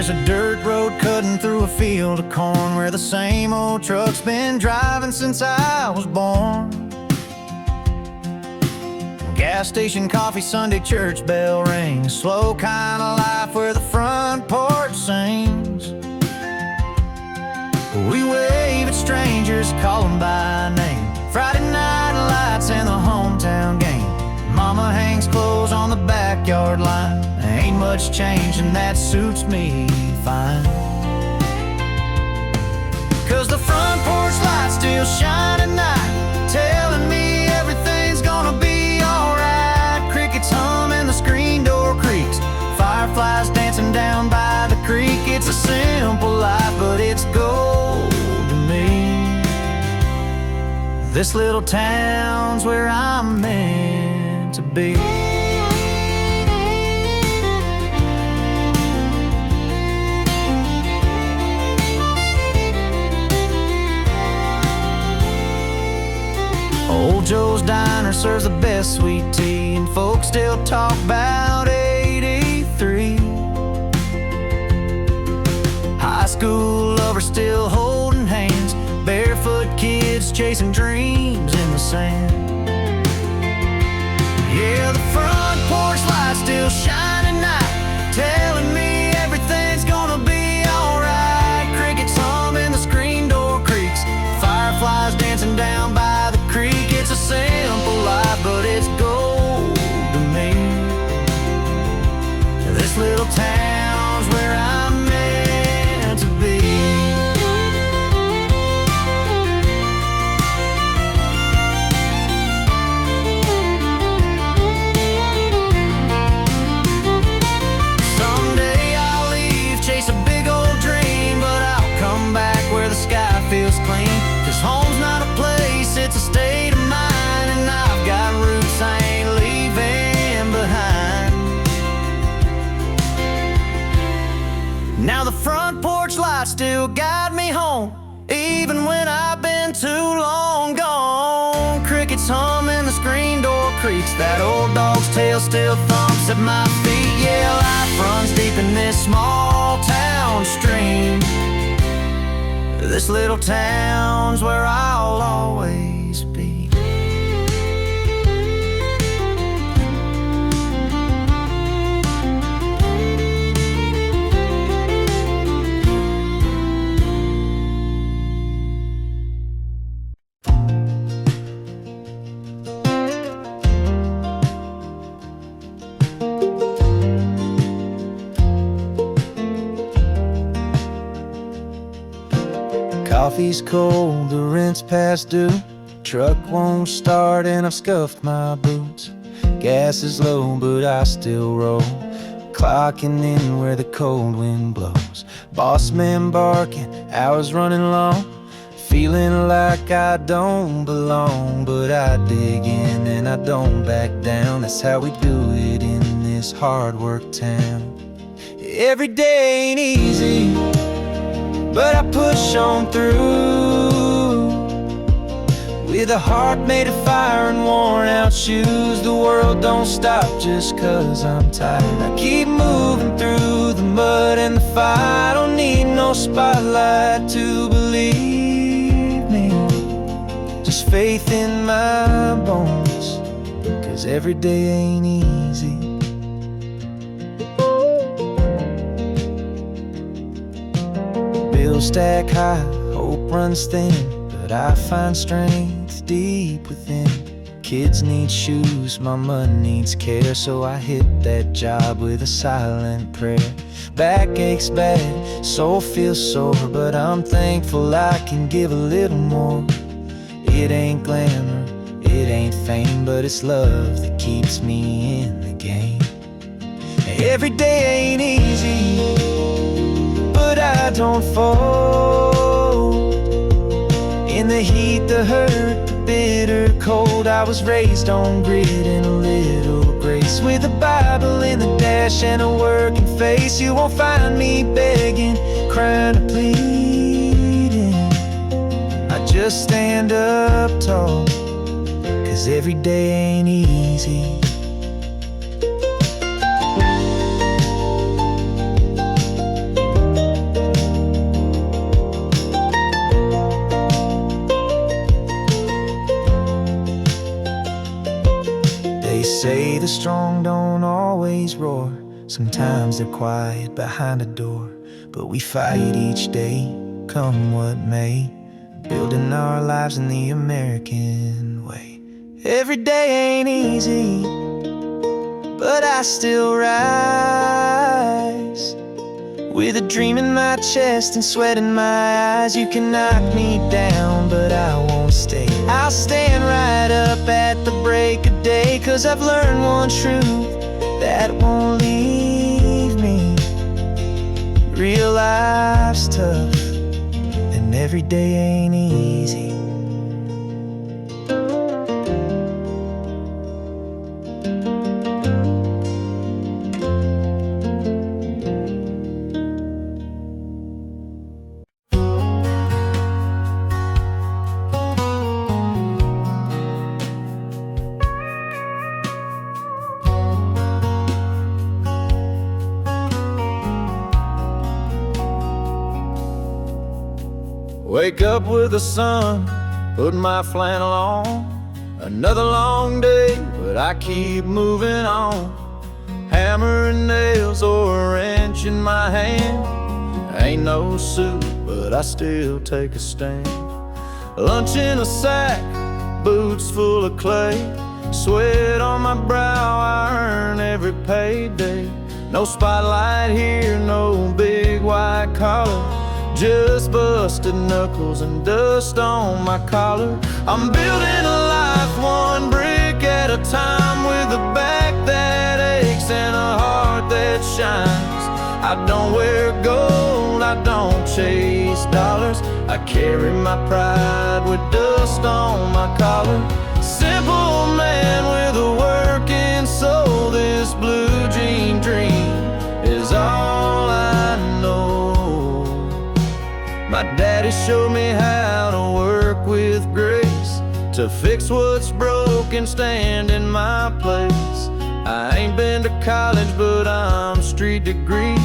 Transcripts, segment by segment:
There's a dirt road cutting through a field of corn where the same old truck's been driving since I was born. Gas station coffee, Sunday church bell rings, slow kind of life where the front porch sings. We wave at strangers, call them by name, Friday night lights and the hometown game. Mama hangs clothes on the backyard line. Ain't much change and that suits me fine. 'Cause the front porch lights still shine at night, telling me everything's gonna be alright. Crickets hum and the screen door creaks, fireflies dancing down by the creek. It's a simple life, but it's gold to me. This little town's where I'm meant to be. Old Joe's Diner serves the best sweet tea, and folks still talk about 83. High school lovers still holding hands, barefoot kids chasing dreams in the sand. Yeah, the front porch lights still shine at night, telling me everything's gonna be alright. Crickets hum and the screen door creaks, fireflies dancing down by the creek. It's a simple life, but it's gold to me. This little town's where I'm meant to be. Someday I'll leave, chase a big old dream, but I'll come back where the sky feels clean. 'Cause home's not a place, it's a state of mind, and I've got roots I ain't leaving behind. Now the front porch lights still guide me home, even when I've been too long gone. Crickets hum and the screen door creaks, that old dog's tail still thumps at my feet. Yeah, life runs deep in this small town stream. This little town's where I'll always be. Coffee's cold, the rent's past due, truck won't start and I've scuffed my boots. Gas is low but I still roll, clocking in where the cold wind blows. Boss man barking, hours running long, feeling like I don't belong. But I dig in and I don't back down, that's how we do it in this hard work town. Every day ain't easy, but I push on through, with a heart made of fire and worn out shoes. The world don't stop just 'cause I'm tired. I keep moving through the mud and the fire. I don't need no spotlight to believe me, just faith in my bones, 'cause every day ain't easy. Bills stack high, hope runs thin, but I find strength deep within. Kids need shoes, mama needs care, so I hit that job with a silent prayer. Back aches bad, soul feels sore, but I'm thankful I can give a little more. It ain't glamour, it ain't fame, but it's love that keeps me in the game. Every day ain't easy, but I don't fold. In the heat, the hurt, the bitter cold, I was raised on grit and a little grace. With a Bible in the dash and a working face, you won't find me begging, crying or pleading. I just stand up tall, 'cause every day ain't easy. say the strong don't always roar. Sometimes they're quiet behind a door. But we fight each day, come what may, building our lives in the American way. Every day ain't easy, but I still rise, with a dream in my chest and sweat in my eyes. You can knock me down, but I won't stay. I'll stand right up at the break of day, 'cause I've learned one truth that won't leave me. Real life's tough, and every day ain't easy. Wake up with the sun, put my flannel on. Another long day, but I keep moving on. Hammer and nails or a wrench in my hand. Ain't no suit, but I still take a stand. Lunch in a sack, boots full of clay. Sweat on my brow, I earn every payday. No spotlight here, no big white collar, just busted knuckles and dust on my collar. I'm building a life one brick at a time, with a back that aches and a heart that shines. I don't wear gold, I don't chase dollars. I carry my pride with dust on my collar. Simple man with a working soul, this blue jean dream is all I know. My daddy showed me how to work with grace, to fix what's broken, stand in my place. I ain't been to college, but I'm street degree,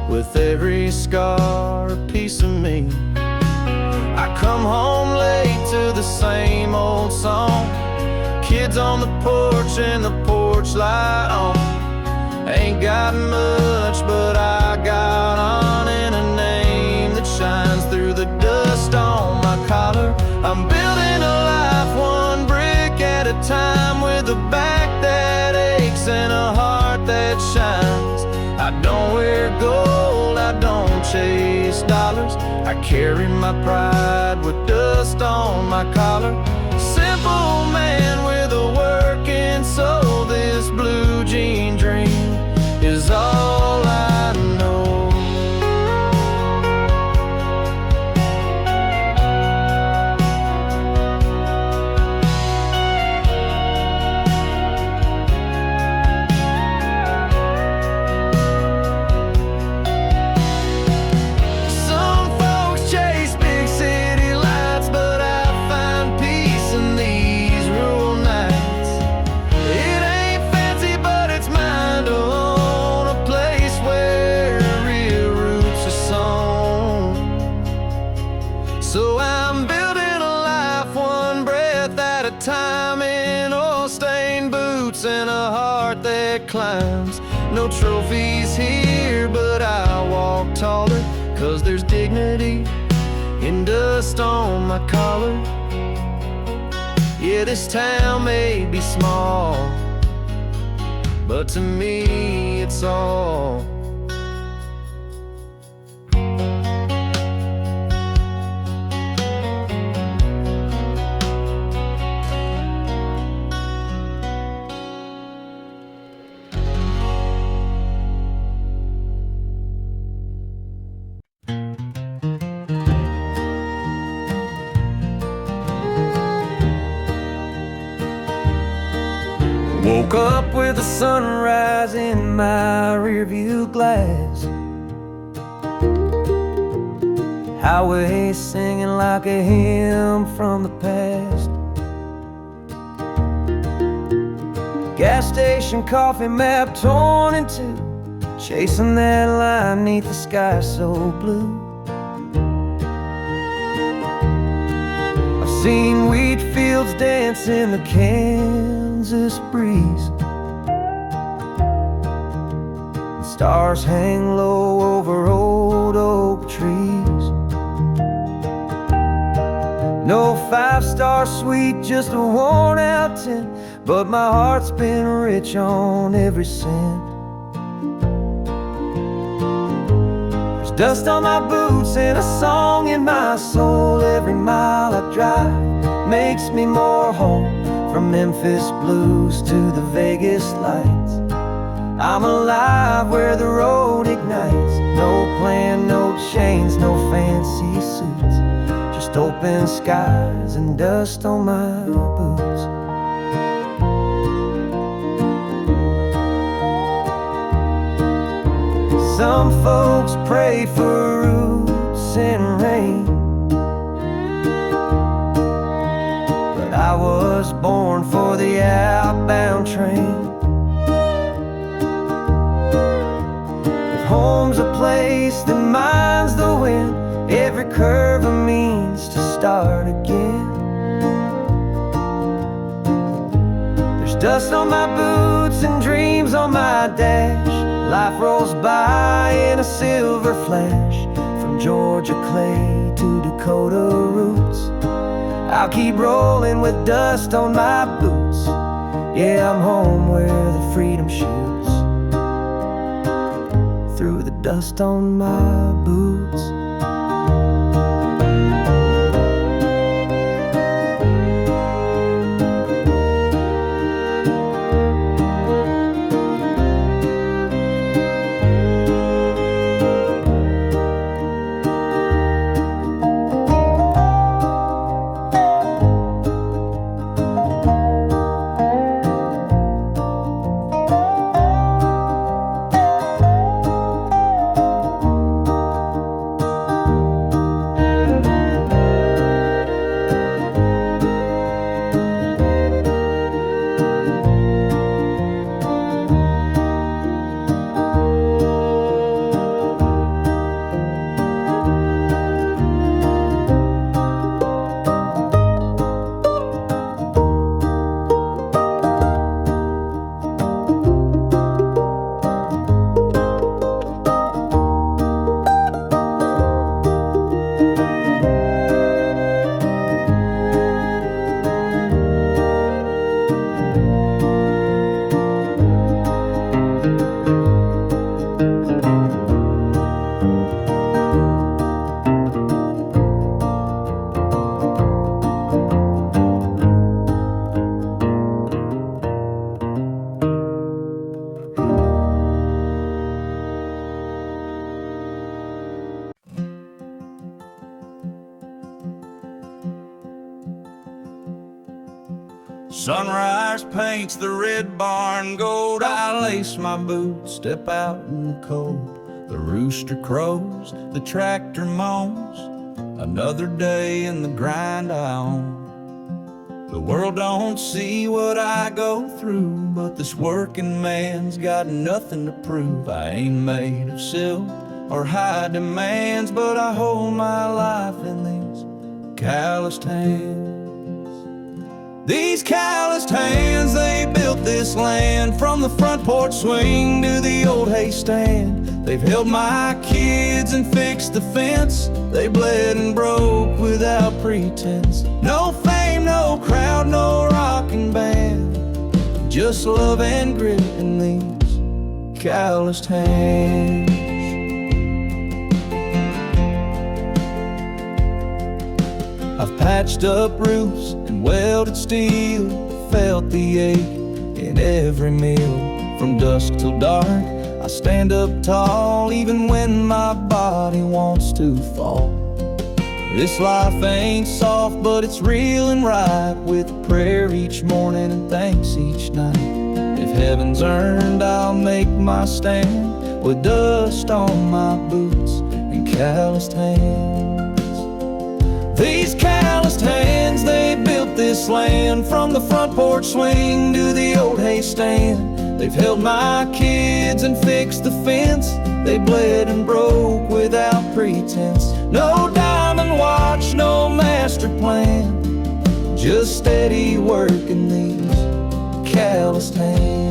with every scar a piece of me. I come home late to the same old song, kids on the porch and the porch light on. Ain't got much, but I got on in a name that shines through the dust on my collar. I'm building a life one brick at a time, with a back that aches and a heart that shines. I don't wear gold, I don't chase dollars. I carry my pride with dust on my collar. Simple man with a working soul, this blue jean dream is all I know. Time in oil-stained boots and a heart that climbs. No trophies here, but I walk taller, 'cause there's dignity in dust on my collar. Yeah, this town may be small, but to me it's all. Woke up with the sunrise in my rearview glass. Highway singing like a hymn from the past. Gas station coffee map torn in two, chasing that line neath the sky so blue. I've seen wheat fields dance in the can Kansas breeze. The stars hang low over old oak trees. No five-star suite, just a worn-out tent, but my heart's been rich on every cent. There's dust on my boots and a song in my soul. Every mile I drive makes me more home. From Memphis blues to the Vegas lights, I'm alive where the road ignites. No plan, no chains, no fancy suits, just open skies and dust on my boots. Some folks pray for roots and rain, but I was born for the outbound train. If home's a place, then mine's the wind. Every curve a means to start again. There's dust on my boots and dreams on my dash. Life rolls by in a silver flash. From Georgia clay to Dakota roots, I'll keep rolling with dust on my boots. Yeah, I'm home where the freedom shoots through the dust on my boots. Sunrise paints the red barn gold. I lace my boots, step out in the cold. The rooster crows, the tractor moans. Another day in the grind I own. The world don't see what I go through, but this working man's got nothing to prove. I ain't made of silk or high demands, but I hold my life in these calloused hands. These calloused hands, they built this land. From the front porch swing to the old hay stand, they've held my kids and fixed the fence. They bled and broke without pretense. No fame, no crowd, no rocking band, just love and grit in these calloused hands. I've patched up roofs and welded steel, felt the ache in every meal. From dusk till dark, I stand up tall, even when my body wants to fall. This life ain't soft, but it's real and right, with prayer each morning and thanks each night. If heaven's earned, I'll make my stand, with dust on my boots and calloused hands. These calloused hands, they built this land. From the front porch swing to the old hay stand, they've held my kids and fixed the fence. They bled and broke without pretense. No diamond watch, no master plan, just steady work in these calloused hands.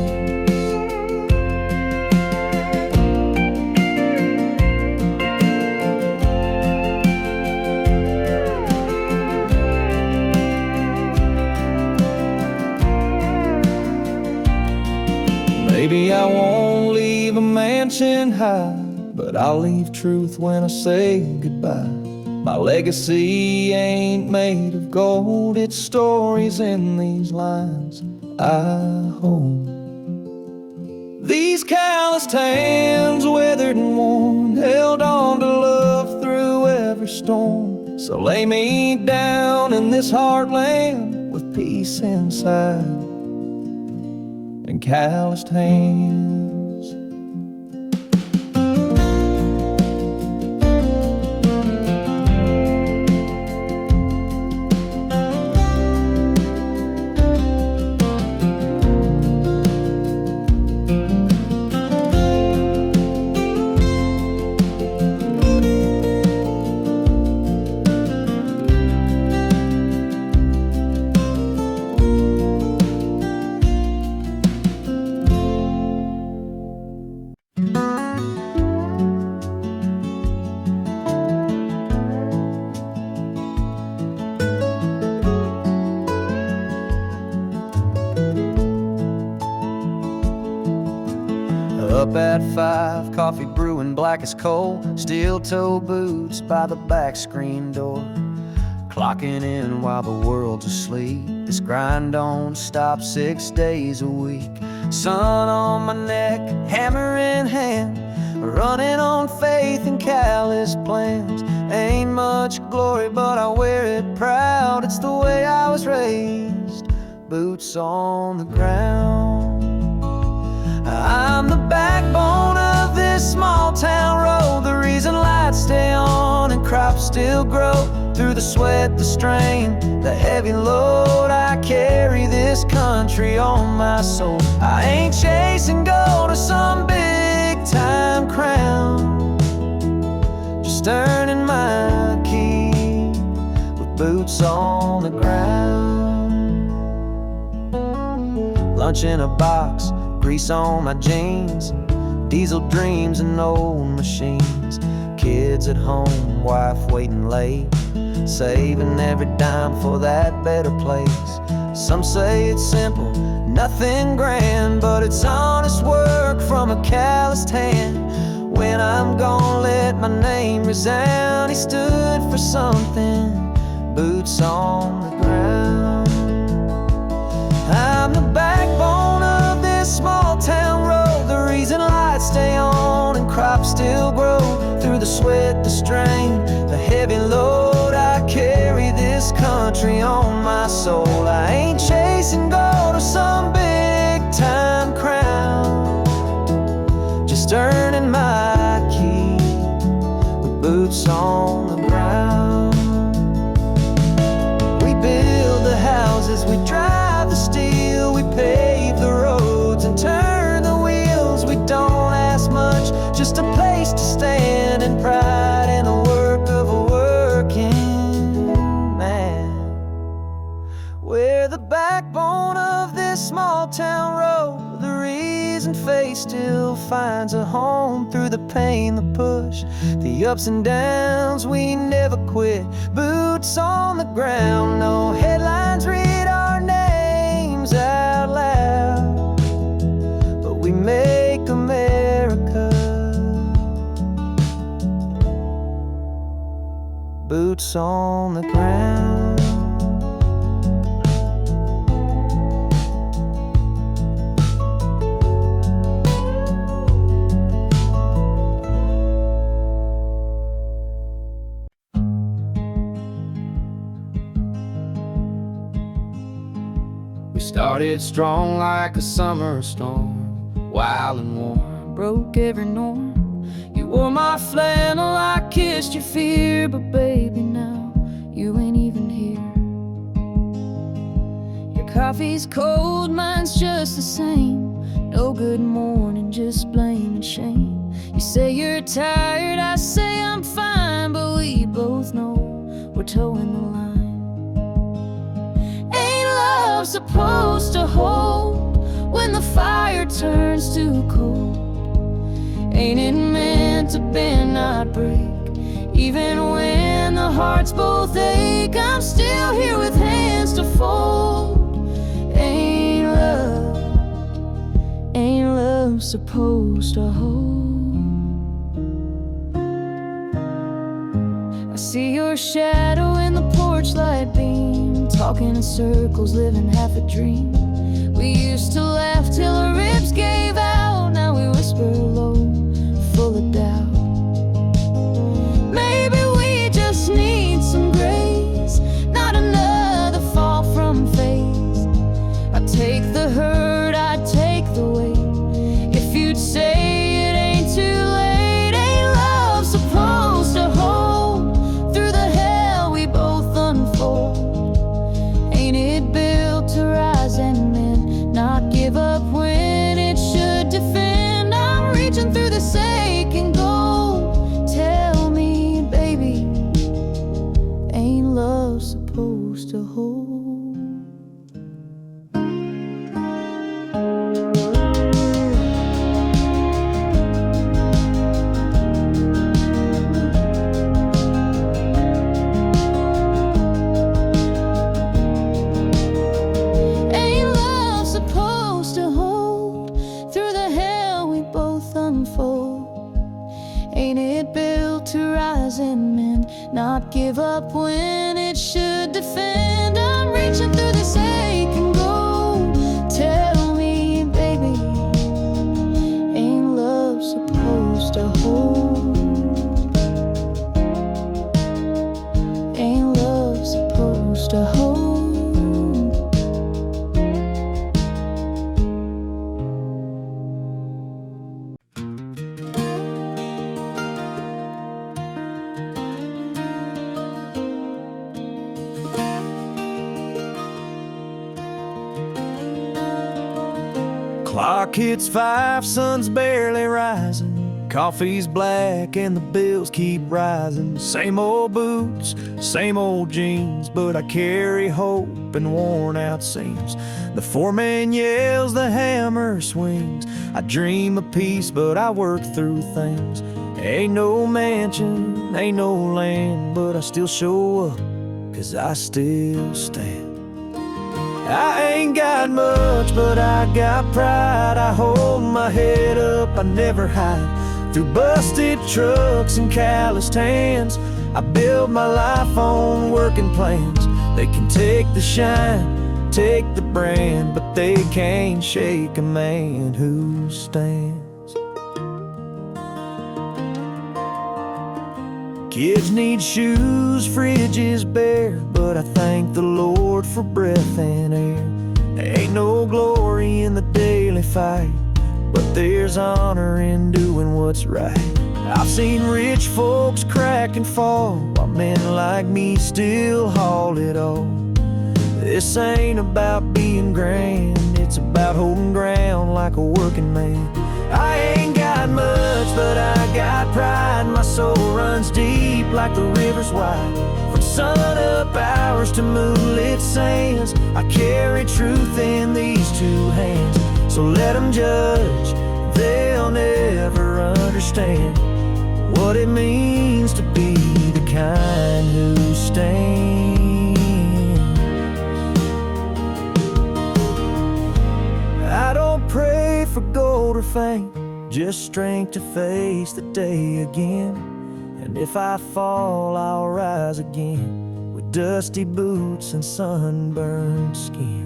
Maybe I won't leave a mansion high, but I'll leave truth when I say goodbye. My legacy ain't made of gold, it's stories in these lines I hold. These calloused hands, weathered and worn, held on to love through every storm. So lay me down in this heartland with peace inside and calloused hands. Up at 5, coffee brewing black as coal, steel-toe boots by the back screen door. Clocking in while the world's asleep, this grind don't stop 6 days a week. Sun on my neck, hammer in hand, running on faith and callous plans. Ain't much glory, but I wear it proud, it's the way I was raised, boots on the ground. I'm the backbone of this small town road, the reason lights stay on and crops still grow. Through the sweat, the strain, the heavy load, I carry this country on my soul. I ain't chasing gold or some big time crown, just earning my keep with boots on the ground. Lunch in a box, grease on my jeans, diesel dreams and old machines. Kids at home, wife waiting late, saving every dime for that better place. Some say it's simple, nothing grand, but it's honest work from a calloused hand. When I'm gone, let my name resound. He stood for something, boots on the ground. I'm the backbone of this small town road, the reason lights stay on and crops still grow. Through the sweat, the strain, the heavy load, I carry this country on my soul. I ain't chasing gold or some big time crown, just earning my keep with boots on the ground. We build the houses, we drive the steel, we pave the roads and turn the wheels. We don't ask much, just a place to stand and pride in the work of a working man. We're the backbone of this small town road, the reason faith still finds a home. Through the pain, the push, the ups and downs, we never quit, boots on the ground. No headlines read our names out loud, but we make America, boots on the ground. We started strong like a summer storm, wild and warm, broke every norm. You wore my flannel, I kissed your fear, but baby now you ain't even here. Your coffee's cold, mine's just the same. No good morning, just blame and shame. You say you're tired, I say I'm fine, but we both know we're towing the line. Ain't love supposed to hold the fire turns too cold? Ain't it meant to bend, not break? Even when the hearts both ache, I'm still here with hands to fold. Ain't love supposed to hold? I see your shadow in the porch light beam, talking in circles, living half a dream. We used to laugh till our ribs gave out, now we whisper low, full of doubt. Maybe we just need some grace, not another fall from faith. I'd take the hurt, I'd take the weight, if you'd say it ain't too late. Ain't love supposed to hold through the hell we both unfold? Ain't it built to rise and mend, not give up when it should defend? I'm reaching through the aching gold. Tell me, baby, ain't love supposed to hold? Ain't love supposed to hold through the hell we both unfold? Ain't it built to rise and mend, not give up when it should defend? I'm reaching through this aching gold. Tell me, baby, ain't love supposed to hold? Ain't love supposed to hold? Clock hits 5, sun's barely rising. Coffee's black and the bills keep rising. Same old boots, same old jeans, but I carry hope in worn out seams. The foreman yells, the hammer swings. I dream of peace, but I work through things. Ain't no mansion, ain't no land, but I still show up, 'cause I still stand. I ain't got much, but I got pride. I hold my head up, I never hide. Through busted trucks and calloused hands, I build my life on working plans. They can take the shine, take the brand, but they can't shake a man who stands. Kids need shoes, fridge is bare, but I thank the Lord for breath and air. There ain't no glory in the daily fight, but there's honor in doing what's right. I've seen rich folks crack and fall, while men like me still haul it all. This ain't about being grand, it's about holding ground like a working man. I ain't got much, but I got pride. My soul runs deep like the river's wide. From sun-up hours to moonlit sands, I carry truth in these two hands. So let them judge, they'll never understand what it means to be the kind who stand. I don't pray for gold or fame, just strength to face the day again. And if I fall, I'll rise again, with dusty boots and sunburned skin.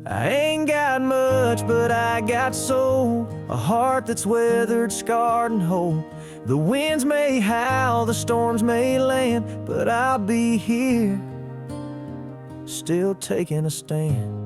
I ain't got much, but I got soul, a heart that's weathered, scarred and whole. The winds may howl, the storms may land, but I'll be here, still taking a stand.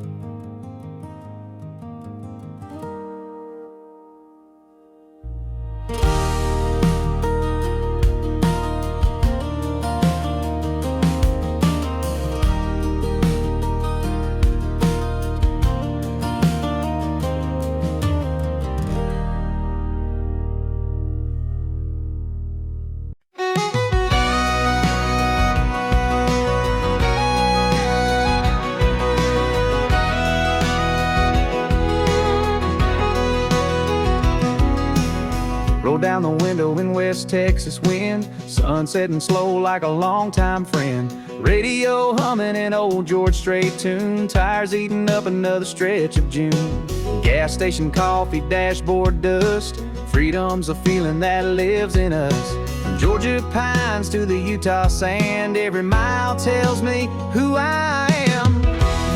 down the window in West Texas wind, sun setting slow like a longtime friend. Radio humming an old George Strait tune, tires eating up another stretch of June. Gas station coffee, dashboard dust, freedom's a feeling that lives in us. From Georgia pines to the Utah sand, every mile tells me who I am.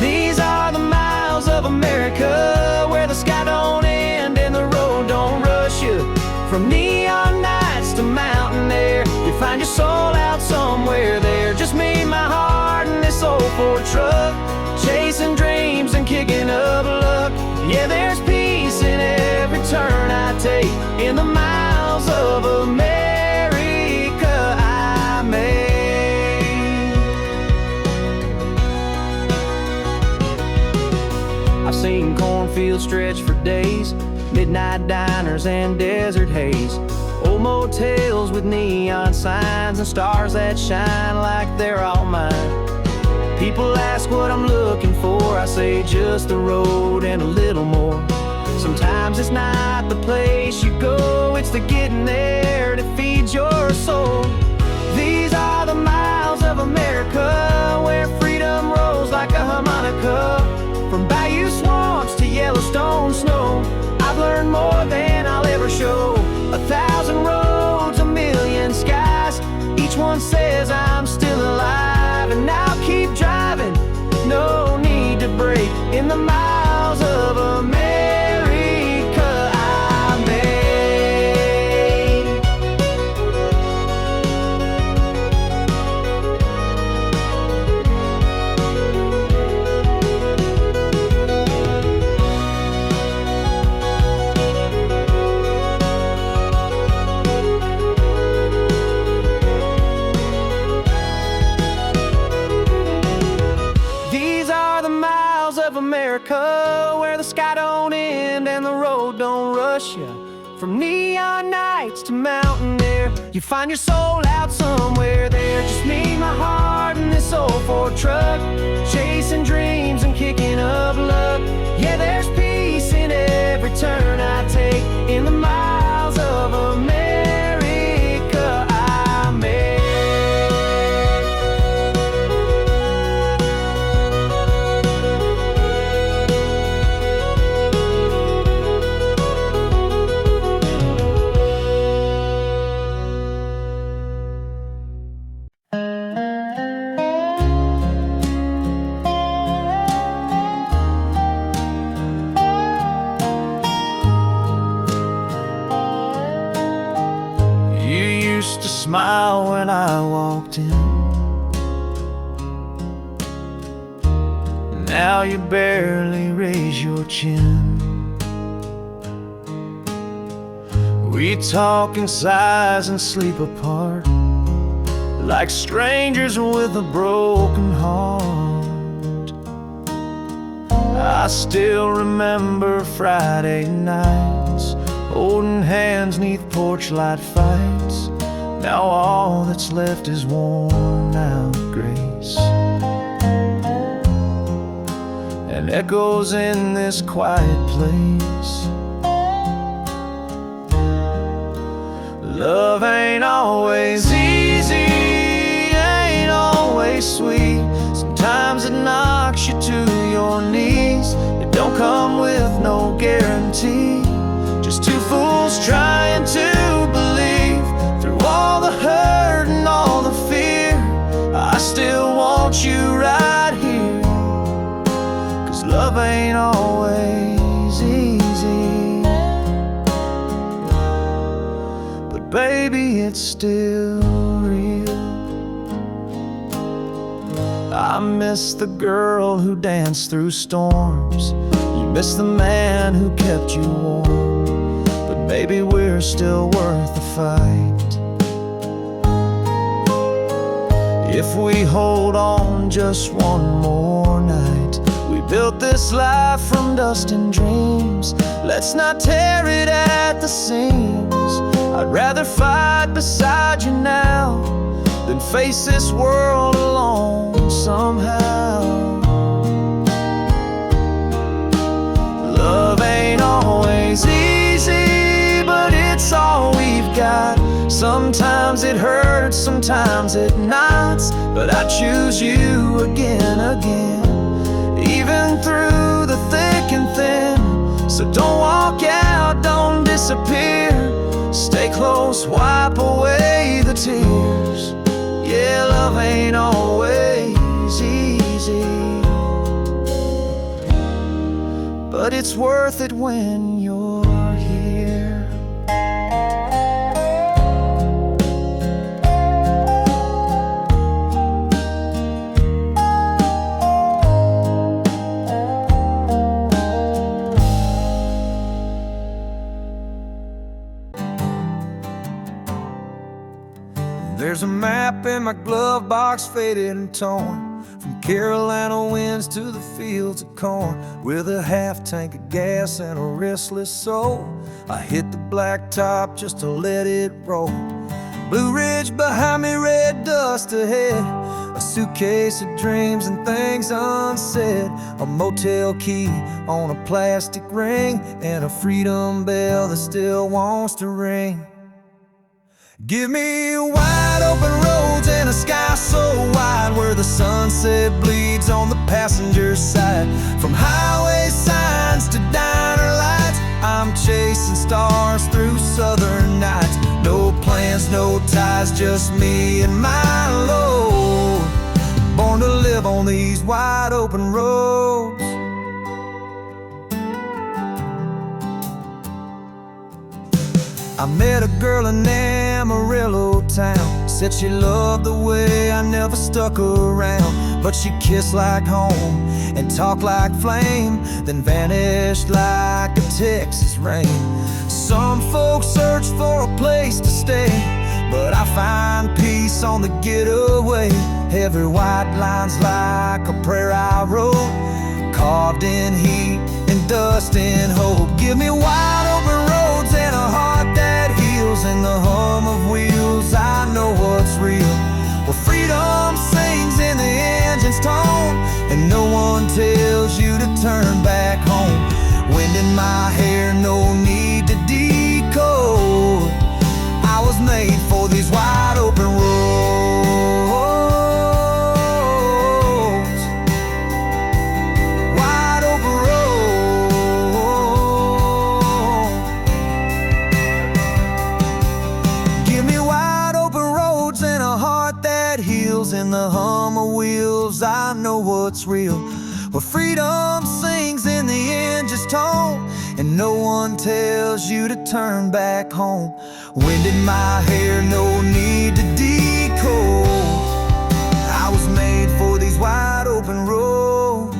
These are the miles of America, where the sky don't end and the road don't rush you. From neon nights to mountain air, you find your soul out somewhere there. Just me, my heart, and this old Ford truck, chasing dreams and kicking up luck. Yeah, there's peace in every turn I take, in the miles of America I made. I've seen cornfields stretch for days, midnight diners and desert haze, old motels with neon signs and stars that shine like they're all mine. People ask what I'm looking for, I say just the road and a little more. Sometimes it's not the place you go, it's the getting there that feeds your soul. These are the miles of America, where freedom rolls like a harmonica. From bayou swamps to Yellowstone snow, I've learned more than I'll ever show. 1,000 roads, a million skies, each one says I'm still alive. And I'll keep driving, no need to break, in the miles of America I made. America, where the sky don't end and the road don't rush you. From neon nights to mountain air, you find your soul out somewhere there. Just me, my heart, and this old Ford truck, chasing dreams and kicking up luck. Yeah, there's peace in every turn I take, in the miles of America I made. Smile when I walked in, now you barely raise your chin. We talk in sighs and sleep apart, like strangers with a broken heart. I still remember Friday nights, holding hands neath porch light fights. Now all that's left is worn out grace, and echoes in this quiet place. Love ain't always easy, ain't always sweet. Sometimes it knocks you to your knees. It don't come with no guarantee, just two fools trying to believe. Through all the hurt and all the fear, I still want you right here. 'Cause love ain't always easy, but baby, it's still real. I miss the girl who danced through storms, you miss the man who kept you warm, but baby, we're still worth the fight. If we hold on just one more night, we built this life from dust and dreams. Let's not tear it at the seams. I'd rather fight beside you now than face this world alone somehow. Love ain't always easy, but it's all we've sometimes at nights, but I choose you again, even through the thick and thin. So don't walk out, don't disappear. Stay close, wipe away the tears. Yeah, love ain't always easy, but it's worth it when you're here. There's a map in my glove box, faded and torn, from Carolina winds to the fields of corn. With a half tank of gas and a restless soul, I hit the blacktop just to let it roll. Blue Ridge behind me, red dust ahead, a suitcase of dreams and things unsaid, a motel key on a plastic ring, and a freedom bell that still wants to ring. Give me wide open roads and a sky so wide, where the sunset bleeds on the passenger side. From highway signs to diner lights, I'm chasing stars through southern nights. No plans, no ties, just me and my load, born to live on these wide open roads. I met a girl in Amarillo town, said she loved the way I never stuck around, but she kissed like home and talked like flame, then vanished like a Texas rain. Some folks search for a place to stay, but I find peace on the getaway. Every white line's like a prayer I wrote, carved in heat and dust and hope. Give me wide open roads and a heart that heals, in the hum of wheels I know what's real. Well, freedom sings in the engine's tone, and no one tells you to turn back home. Wind in my hair, no need to decode. I was made for these wide open roads. Wide open roads. Give me wide open roads and a heart that heals, in the hum of wheels I know what's real. Where freedom sings in the engine's tone, and no one tells you to turn back home. Wind in my hair, no need to decode. I was made for these wide open roads.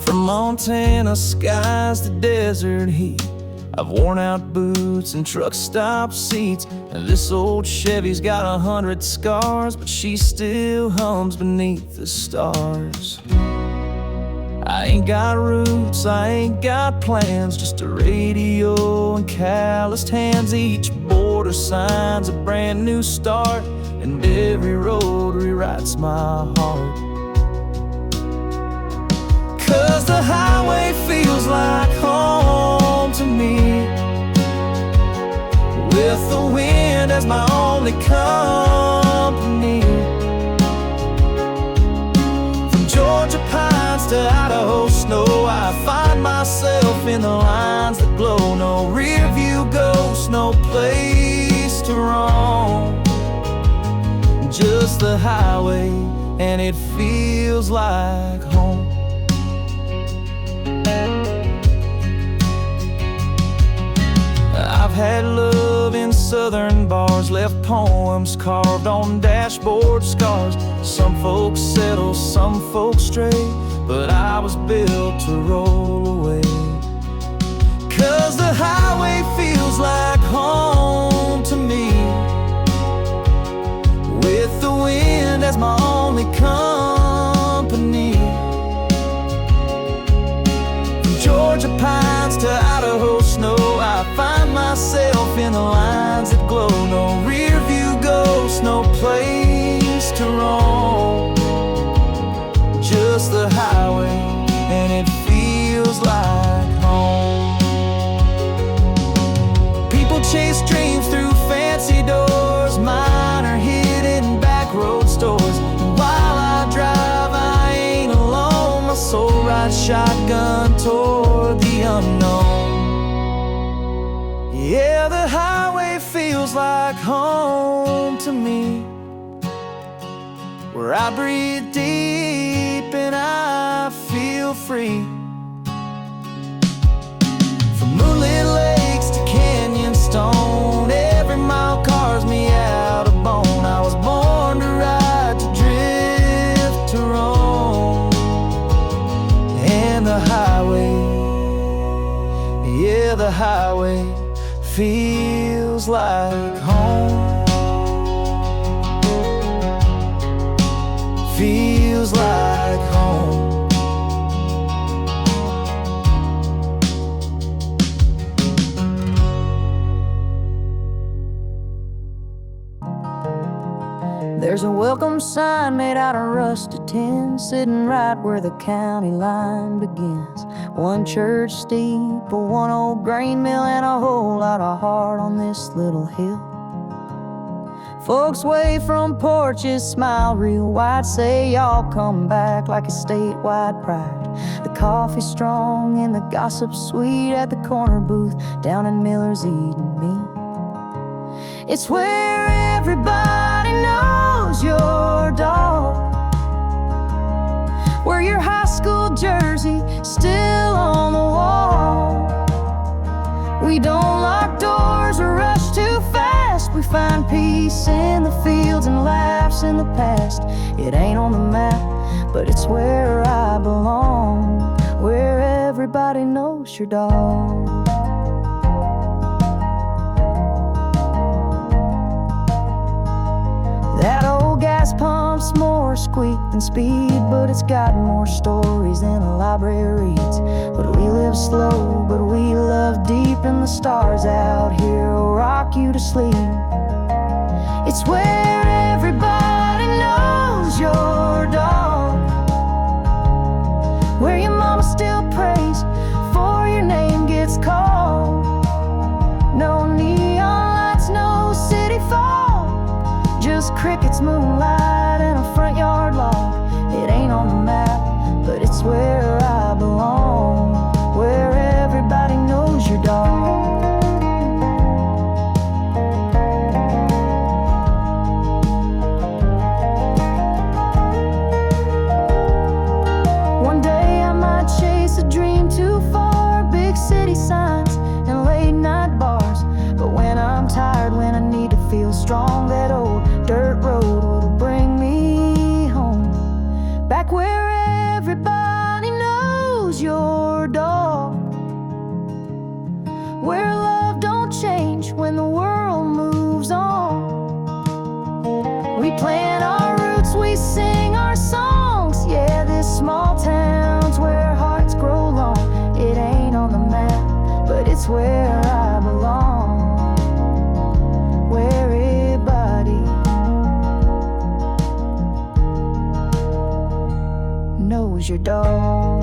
From Montana skies to desert heat, I've worn out boots and truck stop seats, and this old Chevy's got 100 scars, but she still hums beneath the stars. I ain't got roots, I ain't got plans, just a radio and calloused hands. Each border sign's a brand new start, and every road rewrites my heart. 'Cause the highway feels like home to me, with the wind as my only company. From Georgia pines to Idaho snow, I find myself in the lines that glow. No rear view ghost, no place to roam, just the highway, and it feels like home. I've had love in southern bars, left poems carved on dashboard scars. Some folks settle, some folks stray, but I was built to roll away. 'Cause the highway feels like home to me, with the wind as my only company. chase dreams through fancy doors. Mine are hidden in back road stores. And while I drive, I ain't alone. My soul rides shotgun toward the unknown. Yeah, the highway feels like home to me, where I breathe deep and I feel free. From moonlit lakes to canyon stone, every mile carves me out of bone. I was born to ride, to drift, to roam. And the highway, yeah, the highway feels like home. Feels like home. There's a welcome sign made out of rusted tin, sitting right where the county line begins. One church steeple, one old grain mill, and a whole lot of heart on this little hill. Folks wave from porches, smile real wide, say y'all come back like a statewide pride. The coffee's strong and the gossip's sweet at the corner booth down in Miller's eating meat. It's where everybody knows your dog, where your high school jersey still on the wall. We don't lock doors or rush too fast. We find peace in the fields and laughs in the past. It ain't on the map, but it's where I belong, where everybody knows your dog. That old gas pump's more squeak than speed, but it's got more stories than a library reads. But we live slow, but we love deep, and the stars out here will rock you to sleep. It's where everybody knows your dog, where your mama still prays before your name gets called. No neon lights, no city fog, just crickets, moonlight, and a front yard log. It ain't on the map, but it's where I belong, where everybody knows your dog. One day I might chase a dream too far, big city signs and late night bars. But when I'm tired, when I need to feel strong, that old dirt road will bring me home, back where everybody knows your dog, where love don't change when the world moves on. We plant our roots, we sing our songs. Yeah, this small town's where hearts grow long. It ain't on the map, but it's where I belong, where everybody knows your dog.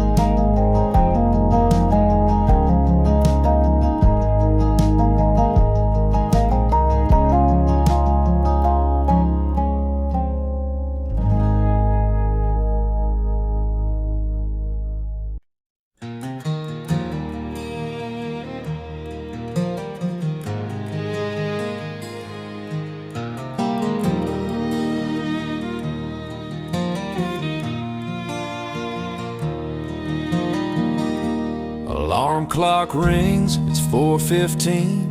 Alarm clock rings, it's 4:15.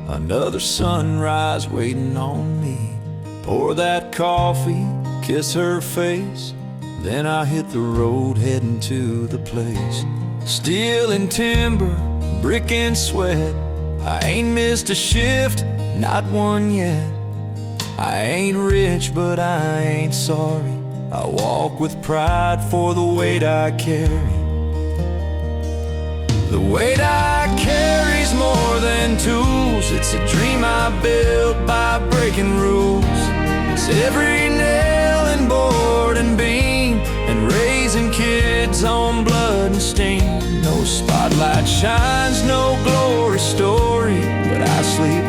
Another sunrise waiting on me. Pour that coffee, kiss her face, then I hit the road heading to the place. Steel and timber, brick and sweat, I ain't missed a shift, not one yet. I ain't rich, but I ain't sorry. I walk with pride for the weight I carry. The weight I carry's more than tools. It's a dream I built by breaking rules. It's every nail and board and beam, and raising kids on blood and steam. No spotlight shines, no glory story, but I sleep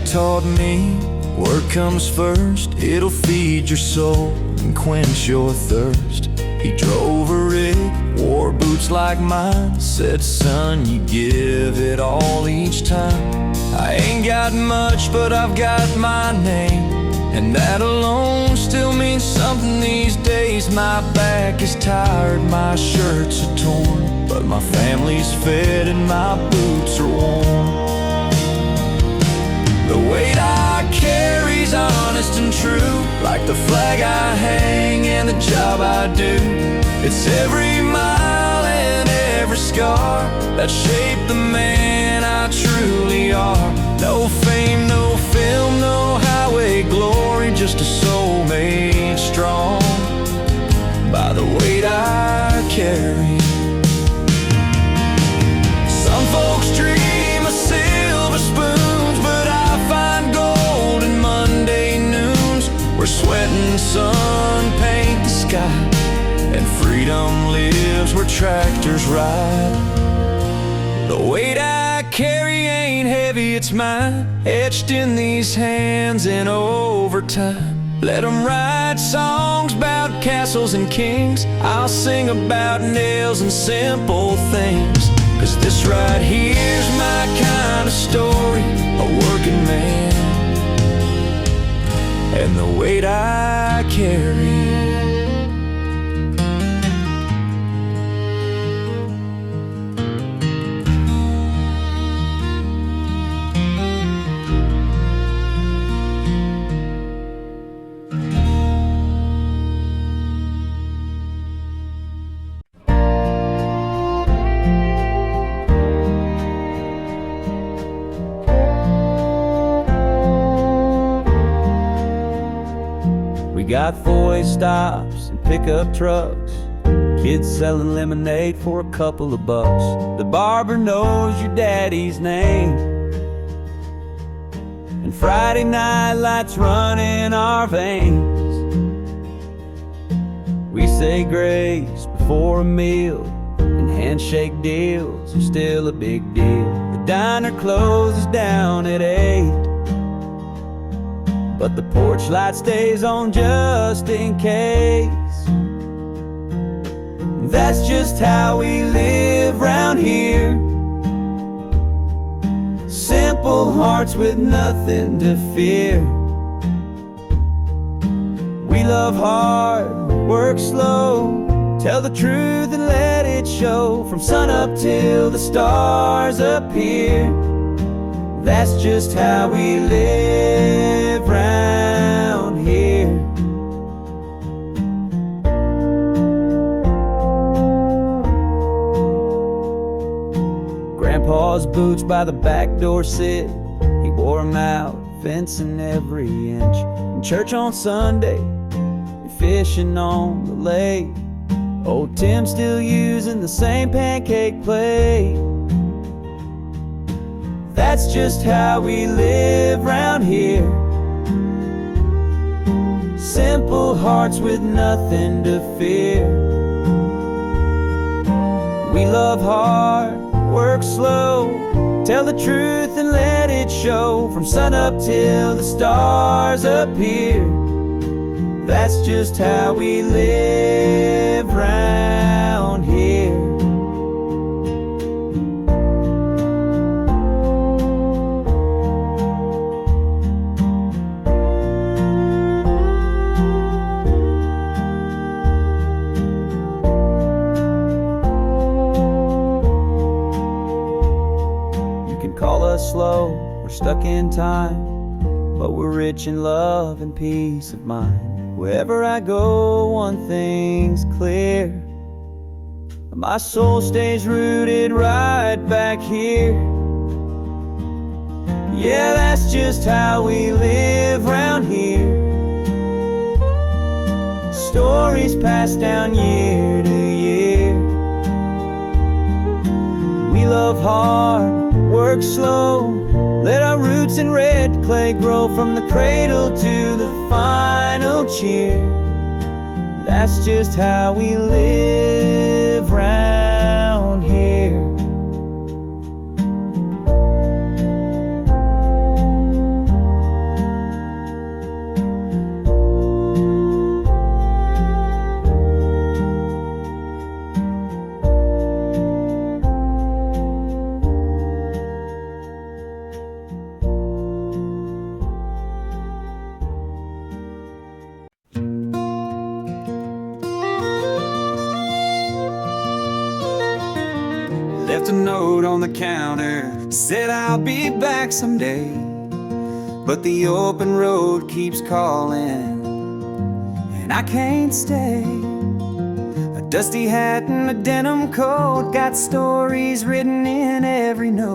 taught me work comes first. It'll feed your soul and quench your thirst. He drove a rig, wore boots like mine, said, son, you give it all each time. I ain't got much, but I've got my name, and that alone still means something these days. My back is tired, my shirts are torn, but my family's fed and my boots are warm. The weight I carry's honest and true, like the flag I hang and the job I do. It's every mile and every scar that shaped the man I truly are. No fame, no film, no highway glory, just a soul made strong by the weight I carry. Some folks dream of silver spoons, but I find gold in Monday noons, where sweat and sun paint the sky, and freedom lives where tractors ride. The weight I carry ain't heavy, it's mine, etched in these hands in overtime. Let them write songs about castles and kings, I'll sing about nails and simple things. 'Cause this right here's my kind of story, a working man and the weight I carry. We got four-way stops and pickup trucks, kids selling lemonade for a couple of bucks. The barber knows your daddy's name, and Friday night lights run in our veins. We say grace before a meal, and handshake deals are still a big deal. The diner closes down at 8, but the porch light stays on just in case. That's just how we live round here. Simple hearts with nothing to fear. We love hard, work slow, tell the truth and let it show, from sun up till the stars appear. That's just how we live round here. Grandpa's boots by the back door sit, he wore 'em out, fencing every inch. In church on Sunday, fishing on the lake. Old Tim still using the same pancake plate. That's just how we live round here. Simple hearts with nothing to fear. We love hard, work slow, tell the truth and let it show, from sun up till the stars appear. That's just how we live round here. You can call us slow, we're stuck in time, but we're rich in love and peace of mind. Wherever I go, one thing's clear, my soul stays rooted right back here. Yeah, that's just how we live round here. Stories passed down year to year. We love hard, work slow, let our roots in red clay grow, from the cradle to the final cheer. That's just how we live round here. note on the counter, said I'll be back someday. But the open road keeps calling, and I can't stay. A dusty hat and a denim coat, got stories written in every note.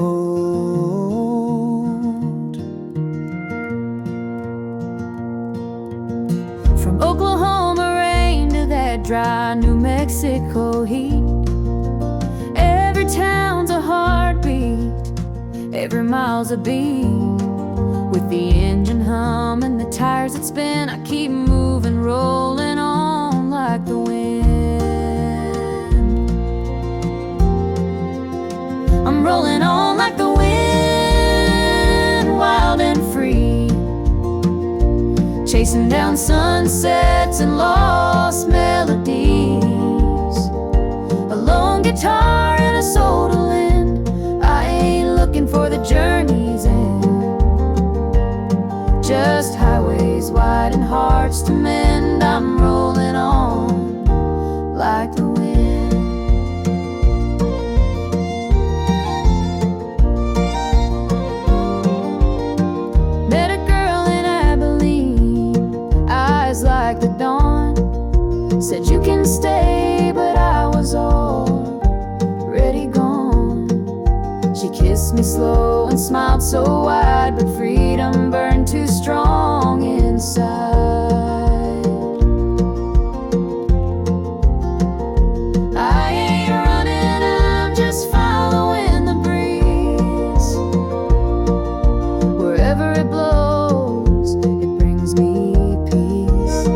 From Oklahoma rain to that dry New Mexico heat, every town's a heartbeat, every mile's a beat. With the engine hum and the tires that spin, I keep moving, rolling on like the wind. I'm rolling on like the wind, wild and free, chasing down sunsets and lost melodies. A lone guitar and a soul to lend, I ain't looking for the journey's end. Just highways wide and hearts to mend. I'm rolling on like the wind. Met a girl in Abilene, eyes like the dawn. Said you can stay, but I was already gone. She kissed me slow and smiled so wide, but freedom burned too strong inside. I ain't running, I'm just following the breeze. Wherever it blows, it brings me peace.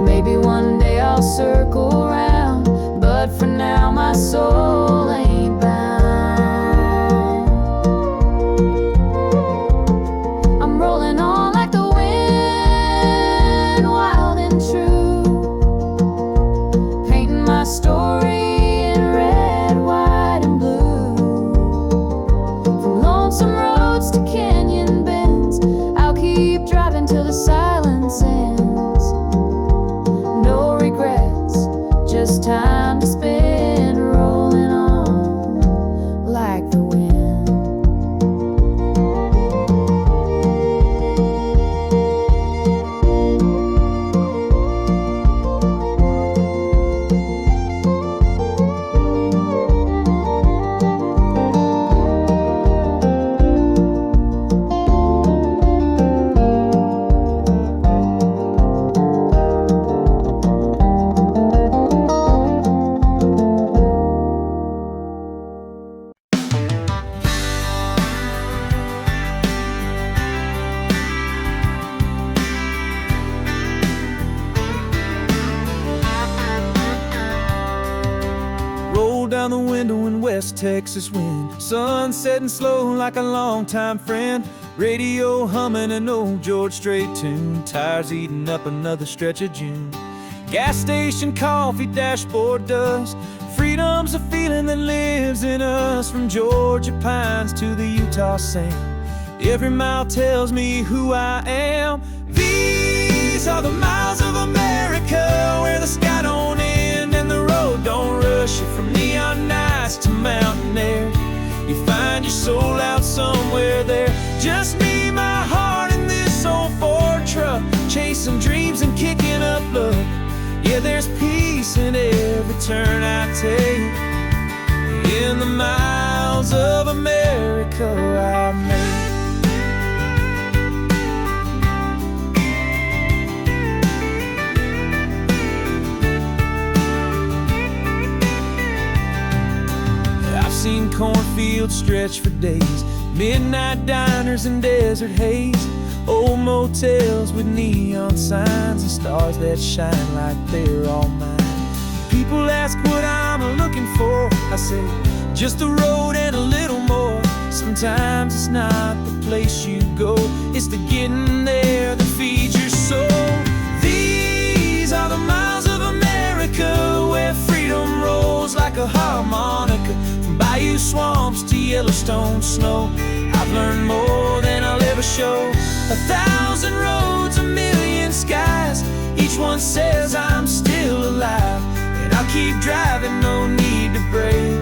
Maybe one day I'll circle round, but for now my soul ain't bound. Time to spend, rolling on like the wind. Down the window in West Texas wind, sun setting slow like a longtime friend. Radio humming an old George Strait tune, tires eating up another stretch of June. Gas station coffee, dashboard dust, freedom's a feeling that lives in us. From Georgia pines to the Utah sand, every mile tells me who I am. These are the miles of America, where the sky don't end and the road don't rush you. From neon nights to mountain air, you find your soul out somewhere there. Just me, my heart, and this old Ford truck, chasing dreams and kicking up luck. Yeah, there's peace in every turn I take, in the miles of America I make. Seen cornfields stretch for days, midnight diners and desert haze, old motels with neon signs and stars that shine like they're all mine. People ask what I'm looking for, I say just a road and a little more. Sometimes it's not the place you go, it's the getting there that feeds your soul. These are the miles of America, where freedom rolls like a harmonica. Bayou swamps to Yellowstone snow, I've learned more than I'll ever show. 1,000 roads, a million skies, each one says I'm still alive, and I'll keep driving, no need to break.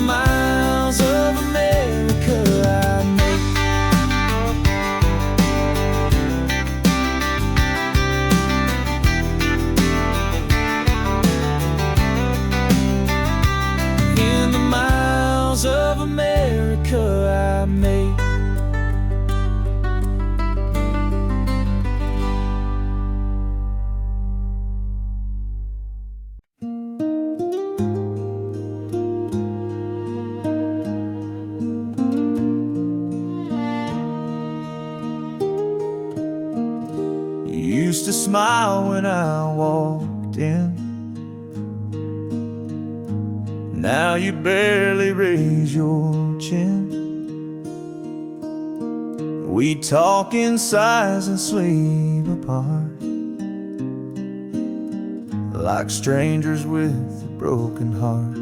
miles of America I make. In the miles of America I make. You used to smile when I walked in. Now you barely raise your chin. We talk in sighs and sleep apart, like strangers with a broken heart.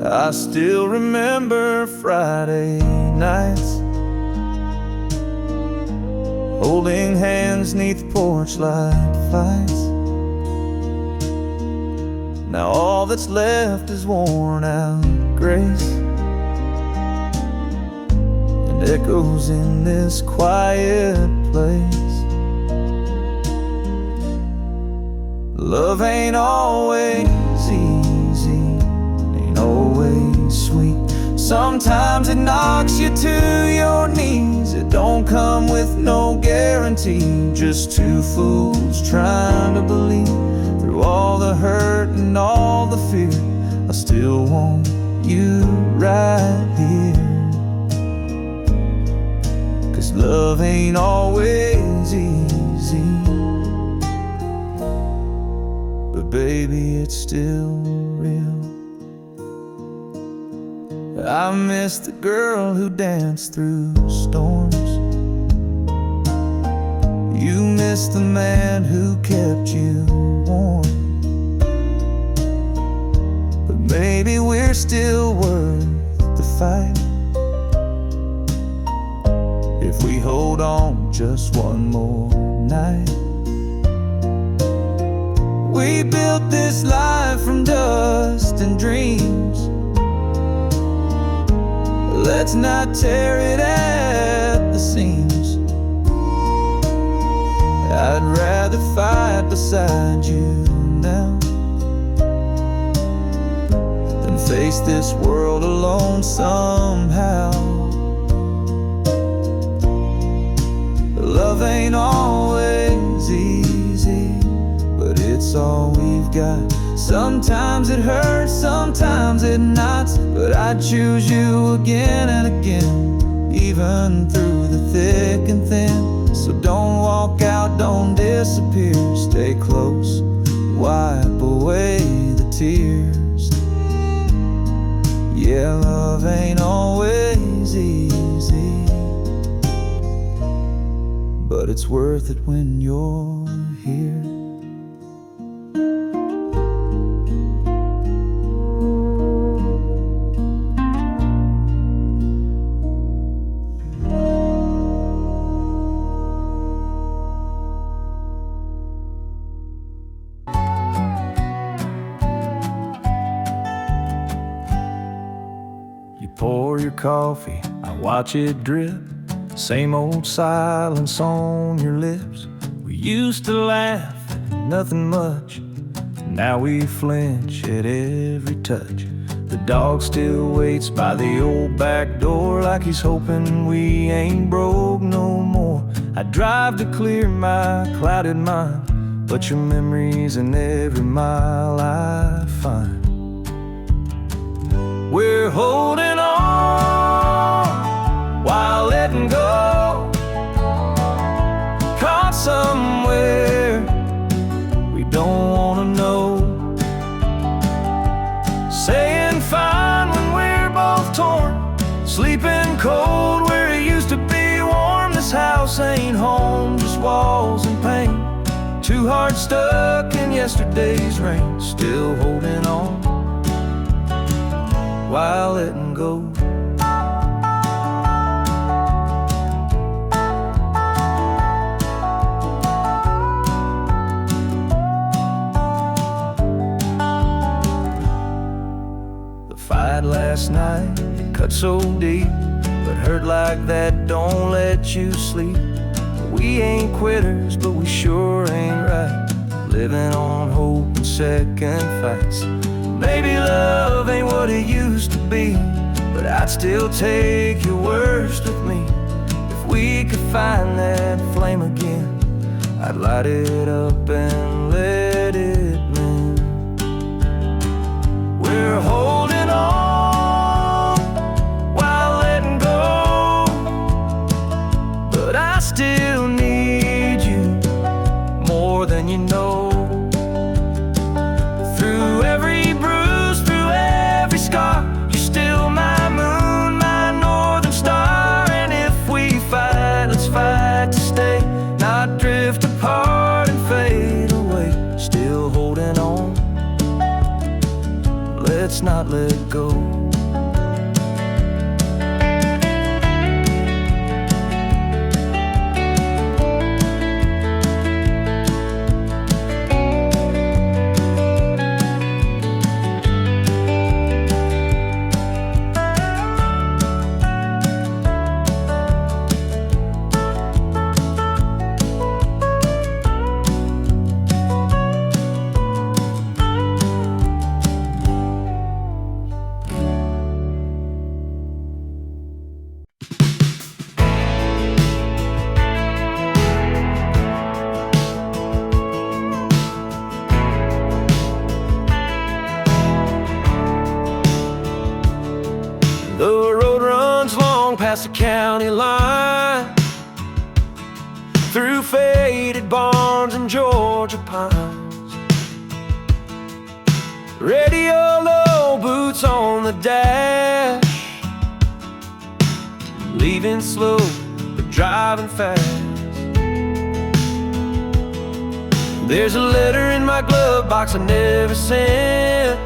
I still remember Friday nights, holding hands 'neath porch light fights. Now all that's left is worn out grace, and echoes in this quiet place. Love ain't always easy, ain't always sweet. Sometimes it knocks you to your knees. It don't come with no guarantee, just two fools trying to believe. Through all the hurt and all the fear, I still want you right here. 'Cause love ain't always easy, but baby, it's still real. I miss the girl who danced through storms. You miss the man who kept you warm. But maybe we're still worth the fight if we hold on just one more night. We built this life from dust and dreams. Let's not tear it at the seams. I'd rather fight beside you now than face this world alone somehow. Love ain't always easy, but it's all we've got. Sometimes it hurts, sometimes it knots, but I choose you again and again, even through the thick and thin. So don't walk out, don't disappear. Stay close, wipe away the tears. Yeah, love ain't always easy, but it's worth it when you're here. Pour your coffee, I watch it drip. Same old silence on your lips. We used to laugh at nothing much, now we flinch at every touch. The dog still waits by the old back door, like he's hoping we ain't broke no more. I drive to clear my clouded mind, but your memory's in every mile I find. We're holding on while letting go, caught somewhere we don't wanna know. Saying fine when we're both torn, sleeping cold where it used to be warm. This house ain't home, just walls and pain. Two hearts stuck in yesterday's rain, still holding on while letting go. so deep, but hurt like that don't let you sleep. We ain't quitters, but we sure ain't right, living on hope and second fights. Maybe love ain't what it used to be, but I'd still take your worst with me. If we could find that flame again, I'd light it up and let it mend. We're holding on while letting go, but I still need you more than you know. Through every bruise, through every scar, you're still my moon, my northern star. And if we fight, let's fight to stay, not drift apart and fade away. Still holding on, let's not let go. The road runs long past the county line, through faded barns and Georgia pines. Radio low, boots on the dash, leaving slow but driving fast. There's a letter in my glove box I never sent,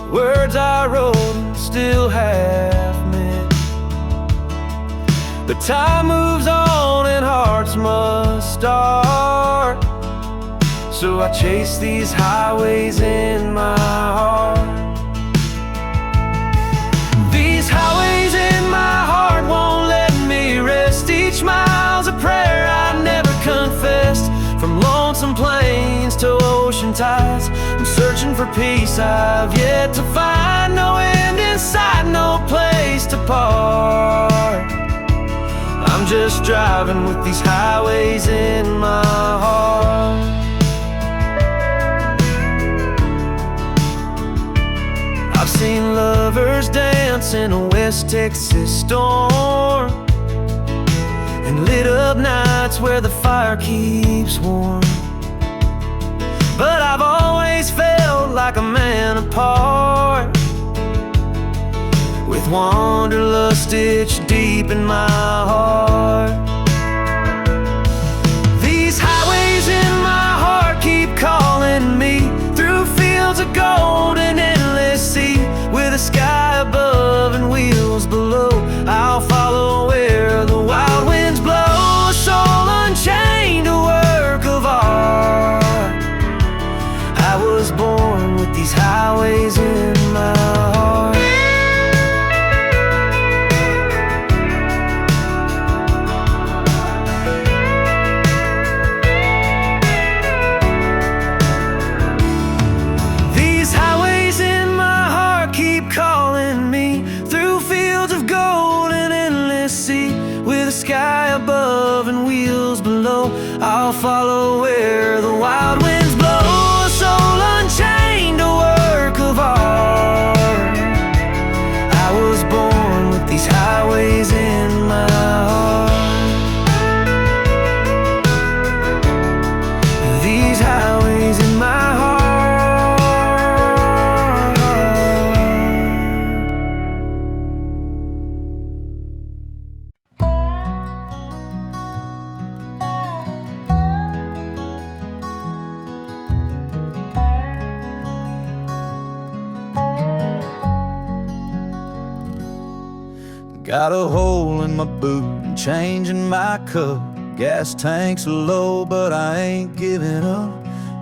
words I wrote and still half meant. But time moves on and hearts must start, so I chase these highways in my heart. These highways in my heart won't let me rest. Each mile's a prayer I never confessed. From lonesome plains to ocean tides, I'm searching for peace I've yet to find. No end in sight, no place to part. I'm just driving with these highways in my heart. I've seen lovers dance in a West Texas storm, and lit up nights where the fire keeps warm. But I've always felt like a man apart, with wanderlust stitched deep in my heart. These highways in my heart keep calling me, through fields of gold and endless sea, with a sky above and wheels below. I'll follow where the wild winds blow, a soul unchained, a work of art. I was born with these highways in my heart. These highways in my heart keep calling me, through fields of gold and endless sea, with a sky above and wheels below. I'll follow where the wild winds blow, a soul unchained, a work of art. I was born with these highways in my heart. These highways in my heart. Got a hole in my boot and change in my cup. Gas tank's low, but I ain't giving up.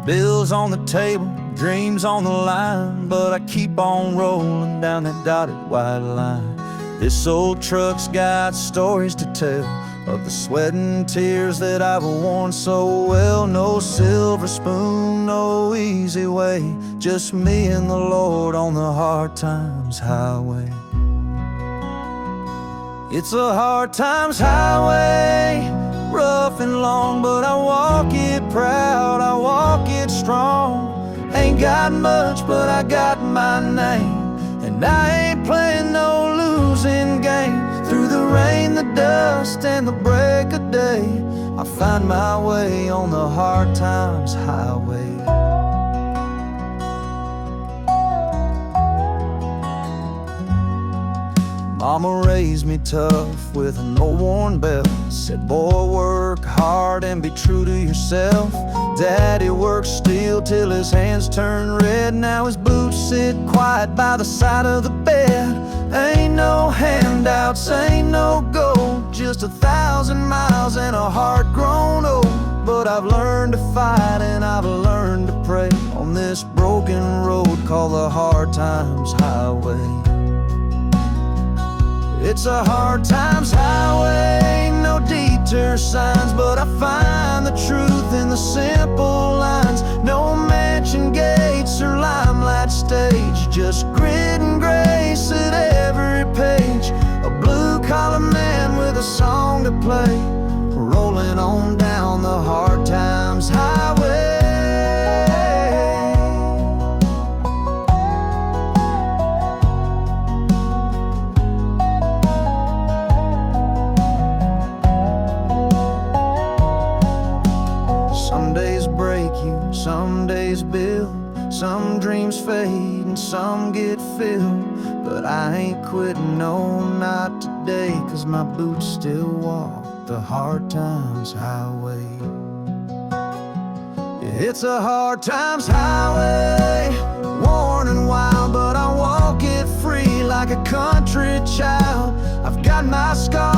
Bills on the table, dreams on the line, but I keep on rolling down that dotted white line. This old truck's got stories to tell of the sweat and tears that I've worn so well. No silver spoon, no easy way, just me and the Lord on the hard times highway. It's a hard times highway, rough and long, but I walk it proud, I walk it strong. Ain't got much, but I got my name, and I ain't playing no losing game. Through the rain, the dust, and the break of day, I find my way on the hard times highway. Mama raised me tough with an old worn belt. Said, boy, work hard and be true to yourself. Daddy worked steel till his hands turned red. Now his boots sit quiet by the side of the bed. Ain't no handouts, ain't no gold, just 1,000 miles and a heart grown old. But I've learned to fight and I've learned to pray on this broken road called the hard times highway. It's a hard times highway, no detour signs, but I find the truth in the simple lines. No mansion gates or limelight stage, just grit and grace at every page. A blue-collar man with a song to play, rolling on down the hard times highway. Some days break you, some days build, some dreams fade and some get filled. But I ain't quitting, no, not today, 'cause my boots still walk the hard times highway. It's a hard times highway, worn and wild, but I walk it free like a country child. I've got my scars